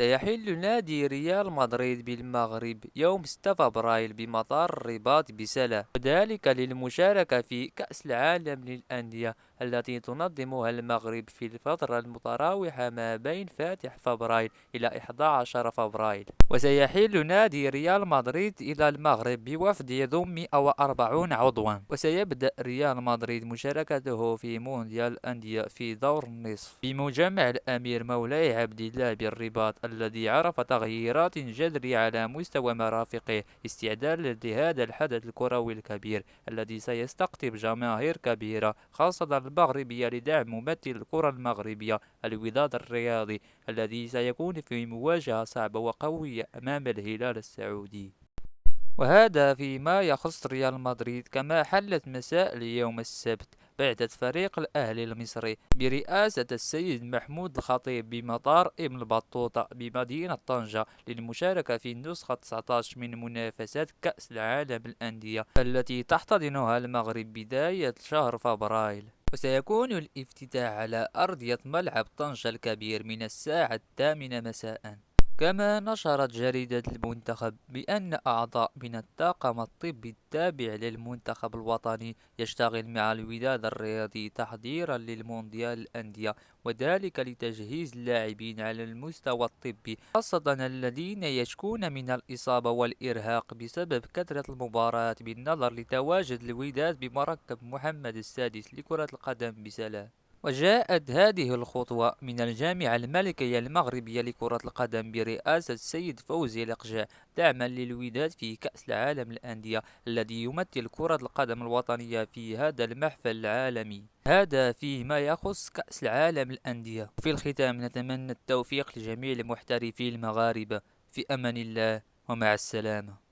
سيحل نادي ريال مدريد بالمغرب يوم 6 فبراير بمطار الرباط بسلة، وذلك للمشاركة في كأس العالم للأندية التي تنظمها المغرب في الفترة المتراوحة ما بين فاتح فبراير إلى 11 فبراير. وسيحل نادي ريال مدريد إلى المغرب بوفد يضم 140 عضوا، وسيبدأ ريال مدريد مشاركته في مونديال الأندية في دور النصف بمجمع الأمير مولاي عبد الله بالرباط، الذي عرف تغييرات جذرية على مستوى مرافقه استعدادا لهذا الحدث الكروي الكبير الذي سيستقطب جماهير كبيرة خاصة المغربية لدعم ممثل الكرة المغربية الوداد الرياضي، الذي سيكون في مواجهة صعبة وقوية أمام الهلال السعودي. وهذا فيما يخص ريال مدريد. كما حلت مساء اليوم السبت بعثة فريق الأهلي المصري برئاسة السيد محمود الخطيب بمطار ابن بطوطة بمدينة طنجة للمشاركة في النسخة 19 من منافسات كأس العالم للأندية التي تحتضنها المغرب بداية شهر فبراير. وسيكون الافتتاح على أرضية ملعب طنجة الكبير من الساعة 8 مساء. كما نشرت جريدة المنتخب بأن أعضاء من الطاقم الطبي التابع للمنتخب الوطني يشتغل مع الوداد الرياضي تحضيرا للمونديال الأندية، وذلك لتجهيز اللاعبين على المستوى الطبي، خاصة الذين يشكون من الإصابة والإرهاق بسبب كثرة المباريات، بالنظر لتواجد الوداد بمركب محمد السادس لكرة القدم بسلام. وجاءت هذه الخطوة من الجامعة الملكية المغربية لكرة القدم برئاسة السيد فوزي لقجع دعما للوداد في كأس العالم للأندية الذي يمثل كرة القدم الوطنية في هذا المحفل العالمي. هذا فيما يخص كأس العالم للأندية. في الختام نتمنى التوفيق لجميع المحترفين المغاربة. في أمان الله ومع السلامة.